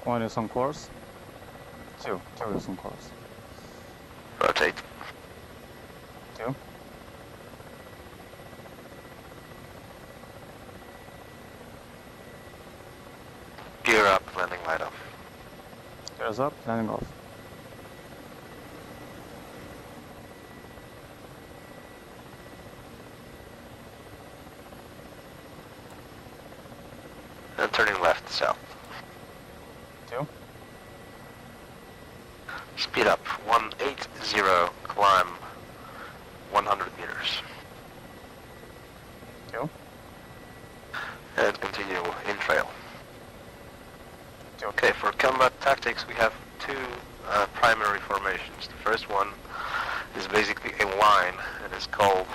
One is on course. Two is on course. Rotate. 2. Gear up, landing light off. Gears up, landing off. And turning left, south. 2. Speed up, 180, climb 100 meters. 2. And continue in trail. 2. Okay, for combat tactics we have two primary formations. The first one is basically a line and is called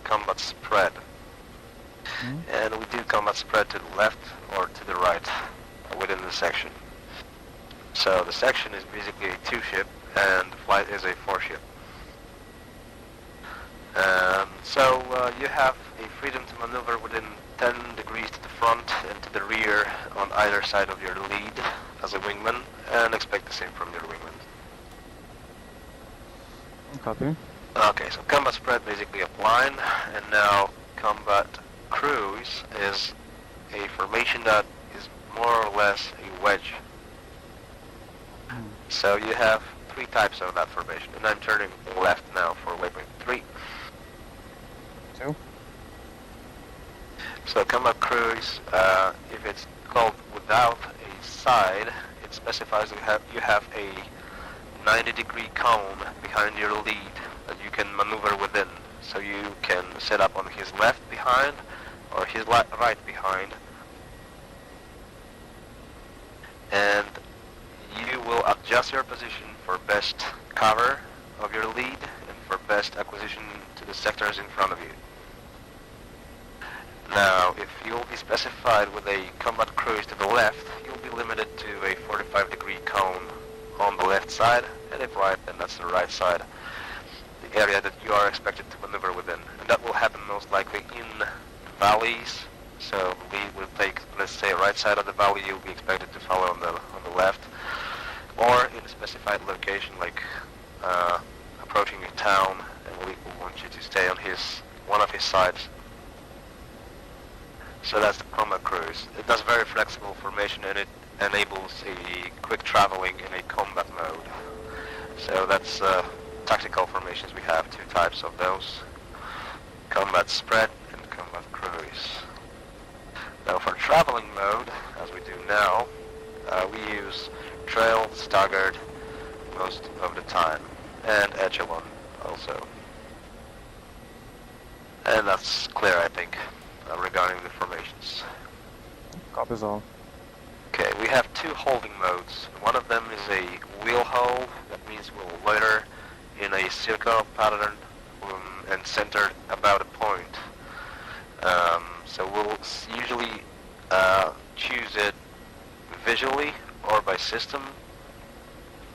combat spread. And we do combat spread to the left or to the right within the section. So the section is basically a 2-ship and the flight is a 4-ship. So you have a freedom to maneuver within 10 degrees to the front and to the rear on either side of your lead as a wingman, and expect the same from your wingman. Copy. Okay, so combat spread basically a line, and now combat cruise is a formation that is more or less a wedge. So you have 3 types of that formation, and I'm turning left now for waypoint 3. 2. So combat cruise, if it's called without a side, it specifies you have a 90-degree cone behind your lead that you can maneuver within. So you can set up on his left behind or his right behind, and you will adjust your position for best cover of your lead and for best acquisition to the sectors in front of you. Now, if you'll be specified with a combat cruise to the left, you'll be limited to a 45-degree cone on the left side, and if right, then that's the right side, the area that you are expected to maneuver within. And that will happen most likely in valleys. So the lead will take, let's say, right side of the valley, you'll be expected to follow on the left, or in a specified location like approaching a town, and the lead will want you to stay on one of his sides. So that's the combat cruise. It does very flexible formation, and it enables a quick traveling in a combat mode. So that's tactical formations. We have 2 types of those: combat spread and combat cruise. Now for traveling mode, as we do now, we use trail, staggered most of the time, and echelon also. And that's clear, I think, regarding the formations. Copies all. Okay, we have 2 holding modes. One of them is a wheel hold. That means we'll loiter in a circle pattern and centered about a point. So we'll usually choose it visually or by system.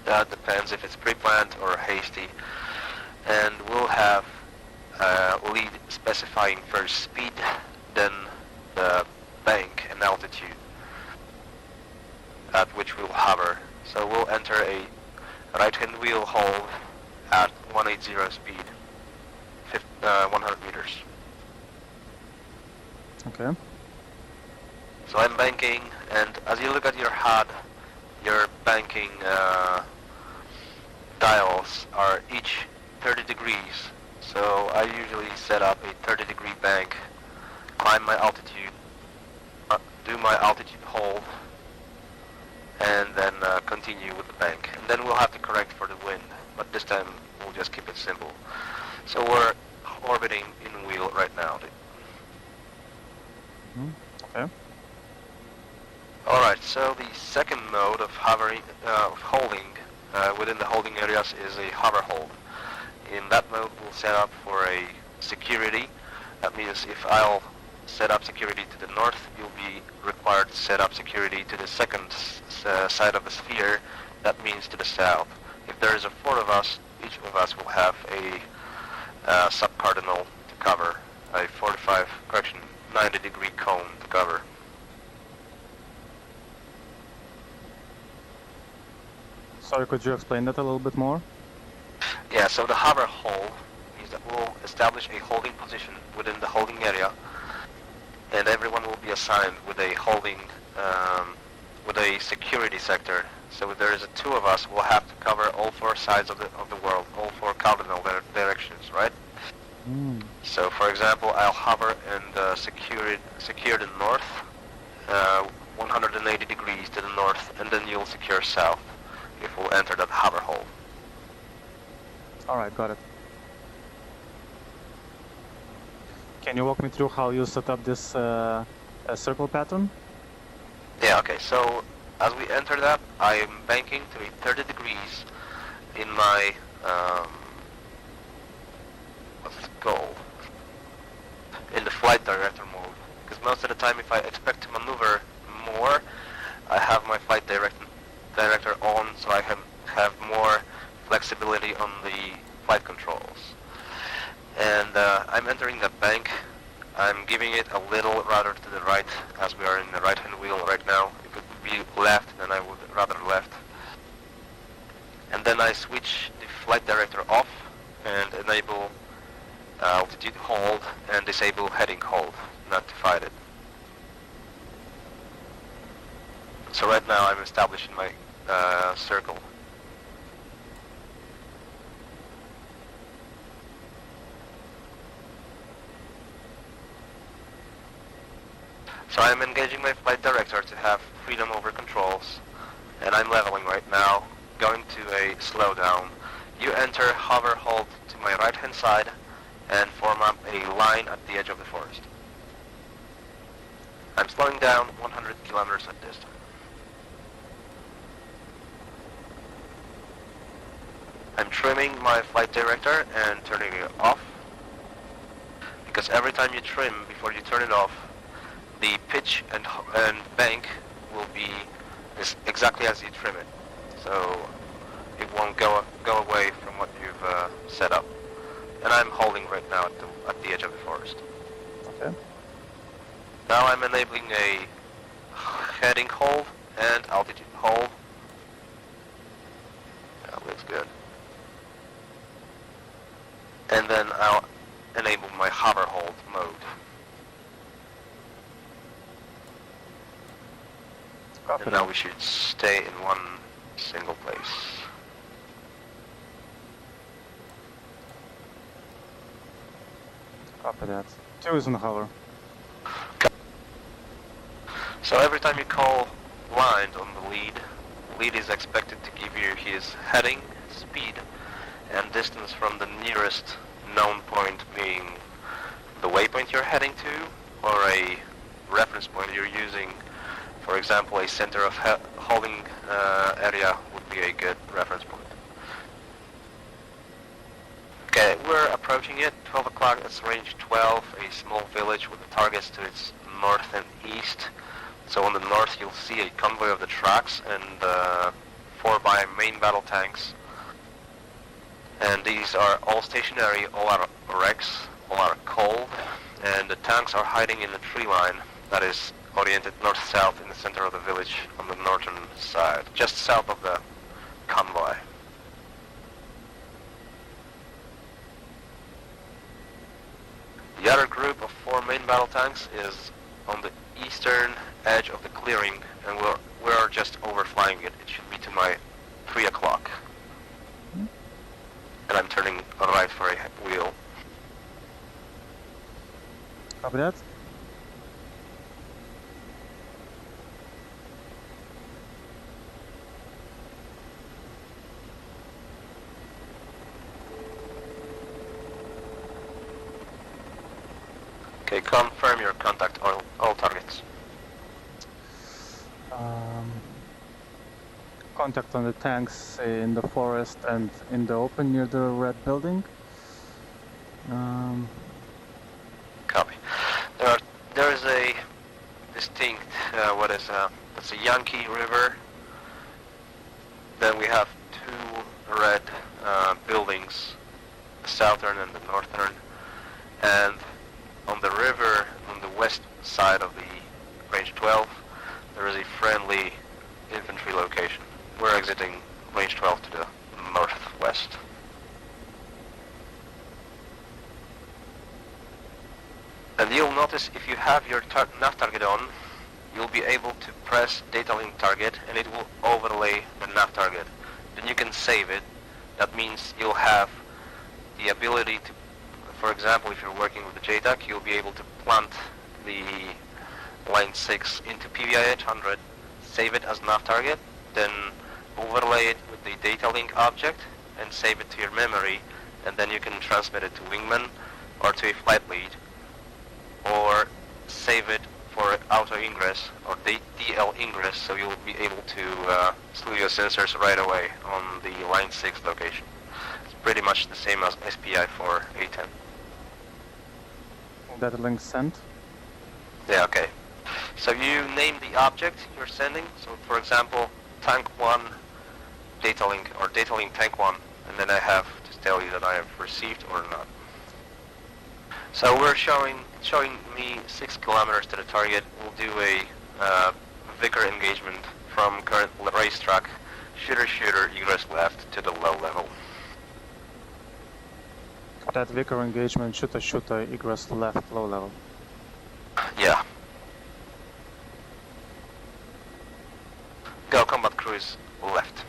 That depends if it's pre-planned or hasty. And we'll have lead specifying first speed, then the bank and altitude at which we'll hover. So we'll enter a right-hand wheel hold at 180 speed, 100 meters. Okay. So I'm banking, and as you look at your HUD, your banking dials are each 30 degrees. So I usually set up a 30-degree bank, climb my altitude, do my altitude hold, and then continue with the bank. And then we'll have to correct for the wind, but this time we'll just keep it simple. So we're orbiting in wheel right now. Okay. Alright, so the second mode of hovering, holding within the holding areas is a hover hold. In that mode we'll set up for a security. That means if I'll set up security to the north, you'll be required to set up security to the second side of the sphere. That means to the south. If there is 4 of us, each of us will have a subcardinal to cover, a 90-degree cone to cover. Sorry, could you explain that a little bit more? Yeah, so the hover hold means that we'll establish a holding position within the holding area, and everyone will be assigned with a holding, with a security sector. So if there is two of us, we'll have to cover all four sides of the world, all four cardinal directions, right? Mm. So, for example, I'll hover and secure the north, 180 degrees to the north, and then you'll secure south if we'll enter that hover hold. Alright, got it. Can you walk me through how you set up this circle pattern? Yeah, okay, so as we enter that, I'm banking to a 30 degrees in my, what's it called? In the flight director mode. Because most of the time, if I expect to maneuver more, I have my flight director on, so I can have more flexibility on the flight controls. And I'm entering the bank. I'm giving it a little rather to the right, as we are in the right-hand wheel right now. If it would be left, then I would rather left. And then I switch the flight director off and enable altitude hold and disable heading hold, not to fight it. So right now I'm establishing my circle. So I'm engaging my flight director to have freedom over controls, and I'm leveling right now, going to a slowdown. You enter hover hold to my right hand side and form up a line at the edge of the forest. I'm slowing down 100 kilometers at this time. I'm trimming my flight director and turning it off, because every time you trim before you turn it off, the pitch and bank will be exactly as you trim it, so it won't go away from what you've set up. And I'm holding right now at the edge of the forest. Okay. Now I'm enabling a heading hold and altitude hold. That looks good. And then I'll enable my hover hold mode. And now we should stay in one single place. Copy that. 2 is on the hover. So every time you call blind on the lead is expected to give you his heading, speed, and distance from the nearest known point, being the waypoint you're heading to, or a reference point you're using. For example, a center of holding area would be a good reference point. Okay, we're approaching it. 12 o'clock, that's range 12, a small village with the targets to its north and east. So on the north you'll see a convoy of the trucks and 4 main battle tanks. And these are all stationary, all are wrecks, all are cold, and the tanks are hiding in the tree line that is oriented north-south in the center of the village on the northern side, just south of the convoy. The other group of 4 main battle tanks is on the eastern edge of the clearing, and we're just overflying it. It should be to my 3 o'clock. And I'm turning right for a wheel. Copy that. Okay, confirm your contact all targets. Contact on the tanks in the forest and in the open near the red building. Copy. There is a distinct, it's a Yankee River. Then we have 2 red buildings, the southern and the northern. And on the river, on the west side of the range 12, there is a friendly infantry location. We're exiting range 12 to the northwest. And you'll notice if you have your nav target on, you'll be able to press data link target and it will overlay the nav target. Then you can save it. That means you'll have the ability to, for example, if you're working with the JTAG, you'll be able to plant the line 6 into PVI 800, save it as nav target, then overlay it with the data link object and save it to your memory, and then you can transmit it to Wingman or to a flight lead, or save it for auto ingress or DL ingress, so you'll be able to slew your sensors right away on the line 6 location. It's pretty much the same as SPI for A10. Data link sent. Yeah, okay. So you name the object you're sending. So for example, tank 1 data link or data link tank 1, and then I have to tell you that I have received or not. So we're showing me 6 kilometers to the target. We'll do a Vicar engagement from current racetrack, shooter egress left to the low level. That Vicar engagement, shooter, egress left, low level. Yeah. Go combat cruise left.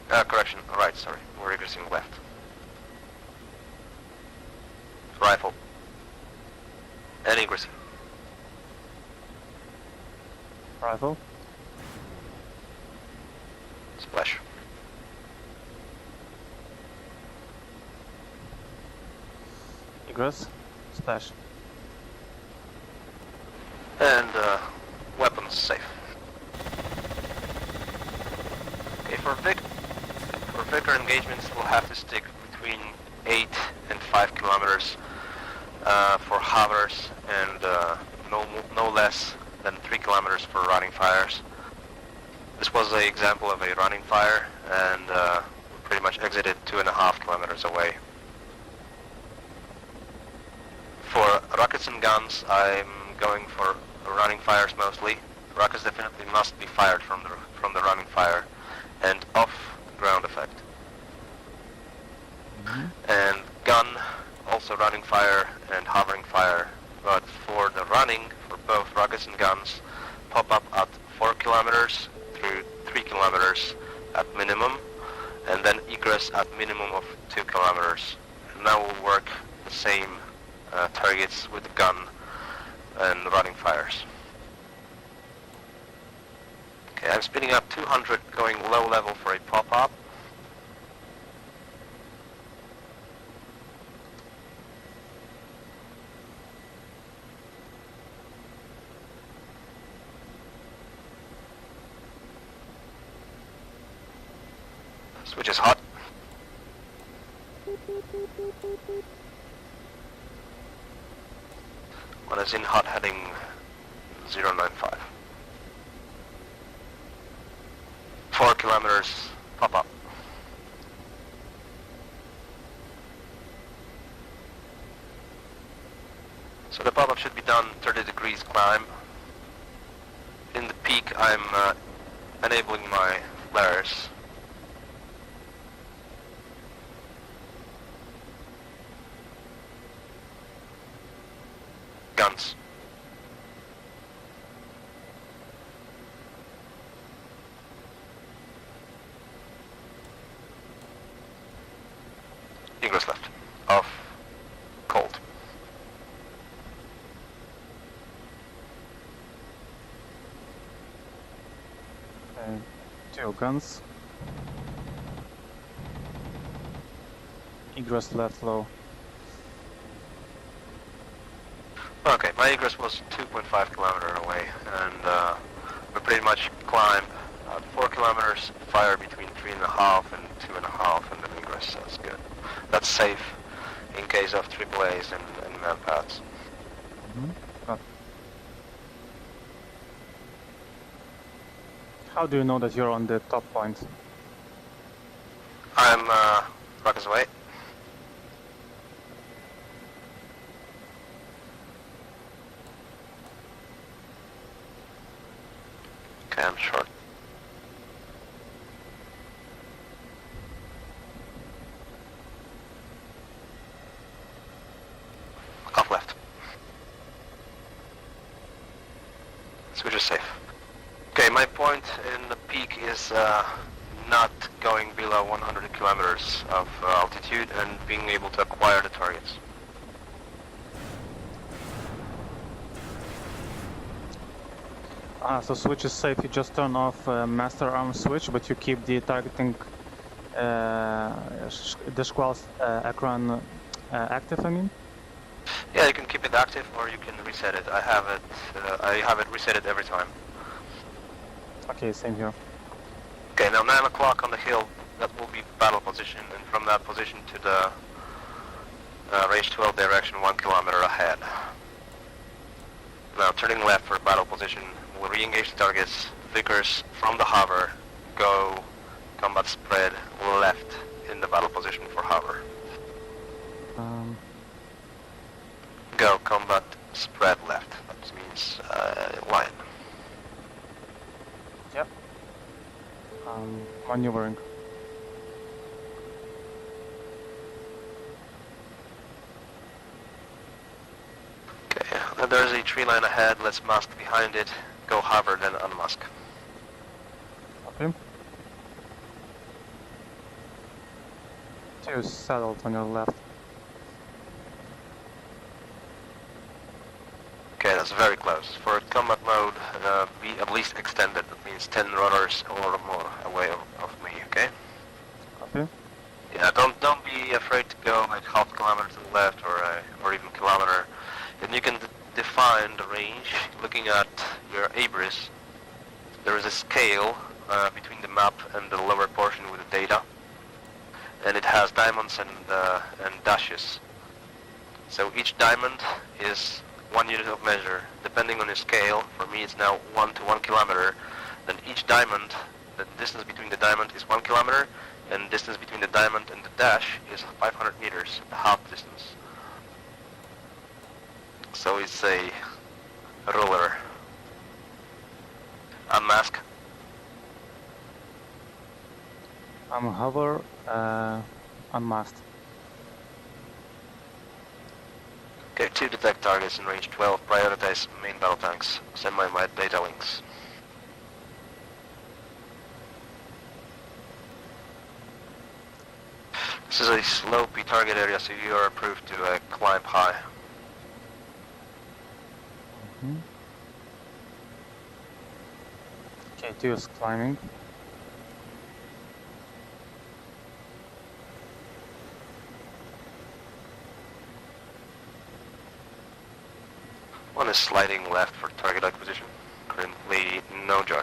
Correction, right, sorry. We're egressing left. Rifle. And egressing. Rifle. Splash. Egress. Splash. And weapons safe. Okay, for Vicar engagements, we'll have to stick between 8 and 5 kilometers for hovers, and no less than 3 kilometers for running fires. This was an example of a running fire, and we pretty much exited 2.5 kilometers away. For rockets and guns, I'm going for running fires mostly. Rockets definitely must be fired from the running fire, and off ground effect. And gun, also running fire and hovering fire, but for the running, for both rockets and guns, pop up at 4 kilometers through 3 kilometers at minimum, and then egress at minimum of 2 kilometers. And now we'll work the same targets with the gun and running fires. Okay, I'm speeding up 200, going low level for a pop-up. Switch is hot. One is in hot heading 095. 4 kilometers, pop up. So the pop-up should be done 30 degrees climb. In the peak, I'm enabling my flares. Guns. Egress left. Off. Cold. Okay. 2 guns. Egress left, low. Okay, my egress was 2.5 kilometers away, and we pretty much climbed 4 kilometers, fire between 3.5 and 2.5, and then egress, so that's good. That's safe in case of AAAs and manpads. How do you know that you're on the top point? I'm rockets away. Okay, I'm short. Switch is safe. Okay, my point in the peak is not going below 100 kilometers of altitude and being able to acquire the targets. So switch is safe, you just turn off master arm switch, but you keep the targeting the squall's ecran active, I mean? Yeah, you can keep it active or you can reset it. I have it reset it every time. Okay, same here. Okay, now 9 o'clock on the hill, that will be battle position, and from that position to the range 12 direction 1 kilometer ahead. Now turning left for battle position, we'll re-engage the targets, Vickers from the hover, go combat spread left in the battle position for hover. Go combat spread left, that means line. Yep. Maneuvering. Okay, there's a tree line ahead, let's mask behind it, go hover then unmask. Okay. 2 settled on your left. Okay, that's very close. For combat mode, be at least extended. That means 10 runners or more away of me, okay? Copy. Yeah, don't be afraid to go like half kilometer to the left or even kilometer. And you can define the range looking at your abris. There is a scale between the map and the lower portion with the data. And it has diamonds and dashes. So each diamond is 1 unit of measure. Depending on your scale, for me it's now 1 to 1 kilometer. Then each diamond, the distance between the diamond is 1 kilometer, and distance between the diamond and the dash is 500 meters, the half distance. So it's a ruler. Unmask. I'm hover, unmasked. Okay, 2 detect targets in range 12, prioritize main battle tanks, send my data links. This is a slopey target area, so you are approved to climb high. Okay, 2 is climbing. One is sliding left for target acquisition. Currently, no joy.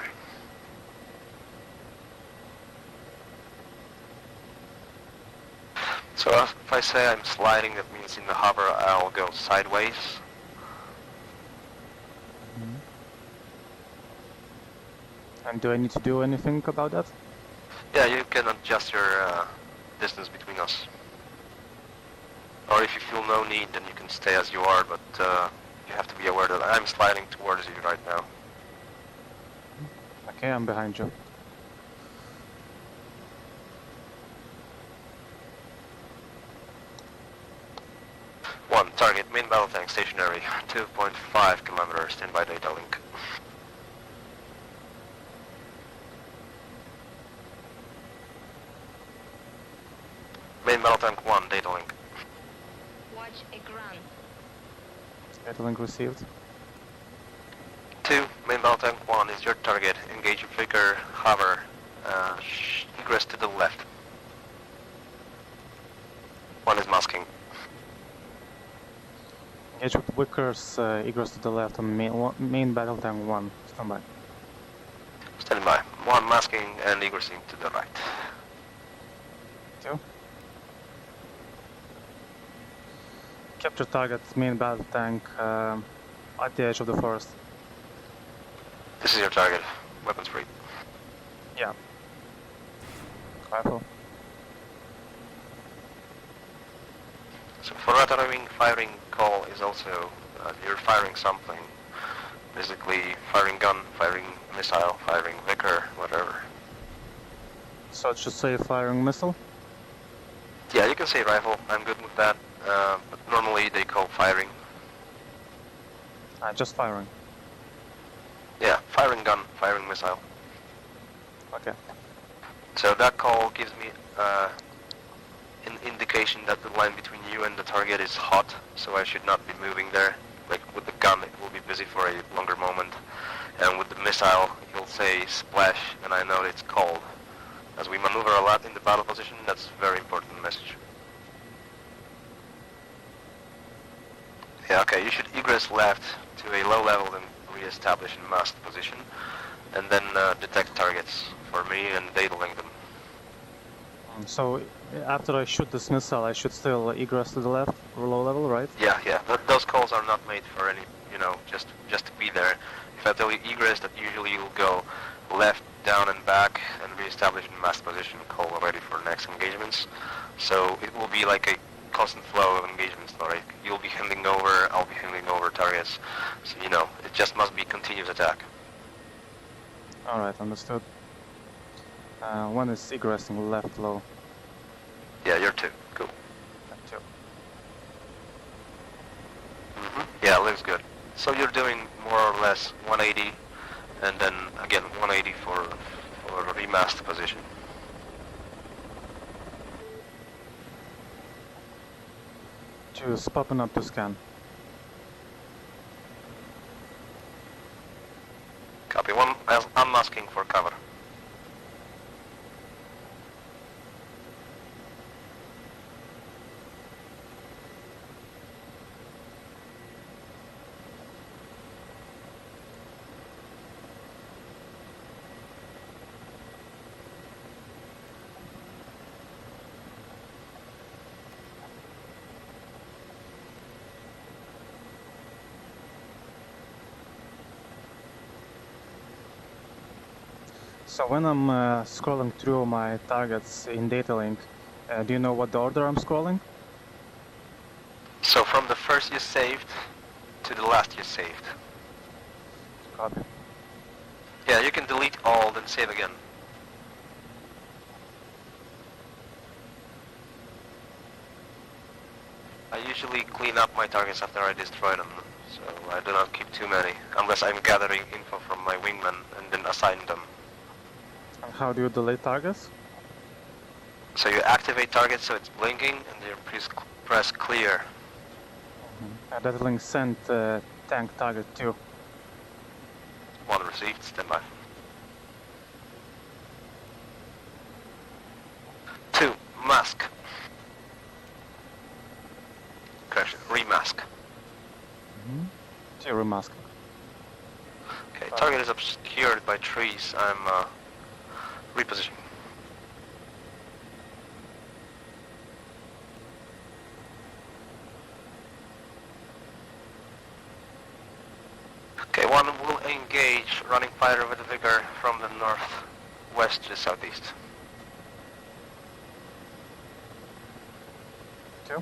So if I say I'm sliding, that means in the hover I'll go sideways. And do I need to do anything about that? Yeah, you can adjust your distance between us. Or if you feel no need, then you can stay as you are, but you have to be aware that I'm sliding towards you right now. Okay, I'm behind you. One, target, main battle tank stationary, 2.5 kilometers, standby data link. Main battle tank 1, data link. Watch a ground. Data link received. 2, main battle tank 1 is your target, engage your flicker, hover, egress to the left. 1 is masking. Engage with Wickers, egress to the left on main battle tank 1. Stand by. Standing by. 1 masking and egressing to the right. 2. Capture target, main battle tank at the edge of the forest. This is your target. Weapons free. Yeah. Rifle. So for rotary firing call is also you're firing something. Basically firing gun, firing missile, firing Vicker, whatever. So it should say firing missile? Yeah, you can say rifle. I'm good with that. But normally they call firing. Just firing. Yeah. firing gun, firing missile. Okay. So that call gives me an indication that the line between you and the target is hot, so I should not be moving there. Like with the gun, it will be busy for a longer moment, and with the missile, you'll say splash, and I know it's cold. As we maneuver a lot in the battle position, that's a very important message. Yeah, okay, you should egress left to a low level and re-establish in masked position, and then detect targets for me and data link them. So after I shoot this missile, I should still egress to the left or low level, right? Yeah, yeah. Those calls are not made for any, just to be there. If I tell you egress, that usually you'll go left, down and back and re-establish in mass position, call ready for next engagements. So it will be like a constant flow of engagements, right? You'll be handing over, I'll be handing over targets. So, it just must be continuous attack. Alright, understood. One is egressing left low. Yeah, you're two. Cool. Two. Yeah, looks good. So you're doing more or less 180, and then again 180 for a remasked position. Choose popping up to scan. Copy. One, I'm asking for cover. So when I'm scrolling through my targets in data link, do you know what the order I'm scrolling? So from the first you saved to the last you saved. Copy. Yeah, you can delete all, then save again. I usually clean up my targets after I destroy them, so I do not keep too many, unless I'm gathering info from my wingman and then assign them. And how do you delete targets? So you activate target so it's blinking, and you press clear. Data link sent tank target 2. One received, standby. 2, mask. Correction, remask. 2 remask. Okay, target is obscured by trees. I'm repositioning. Okay, one will engage, running fighter with vigor from the northwest to the southeast. 2.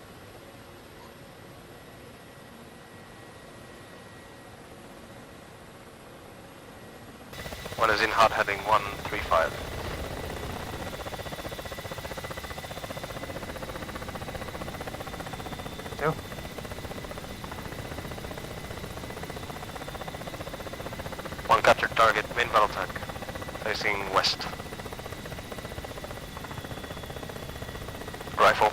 One is in hot heading 135. One captured target, main battle tank, facing west. Rifle.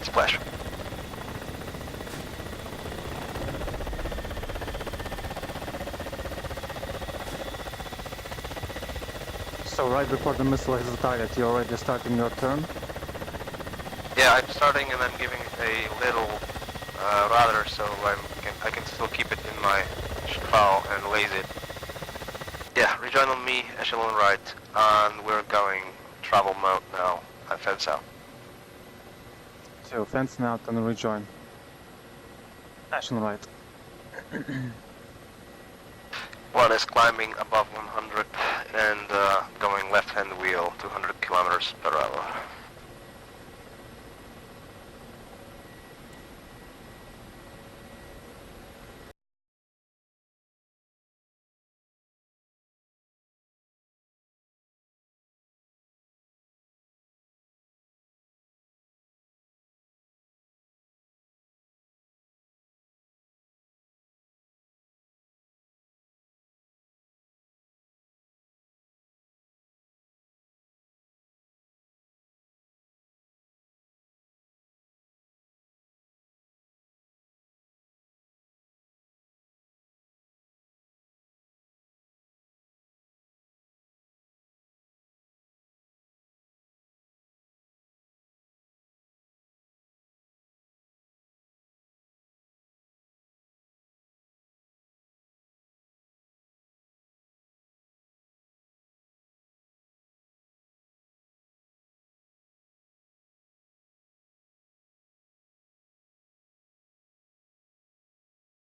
Splash. So right before the missile hits the target, you're already starting your turn? Yeah, I'm starting and I'm giving it a little rudder so I can still keep it in my bow and laze it. Yeah, rejoin on me, echelon right, and we're going travel mode now. I fence out. 2, fence out and rejoin. Action right. One is climbing above 100 and going left-hand wheel, 200 kilometers per hour.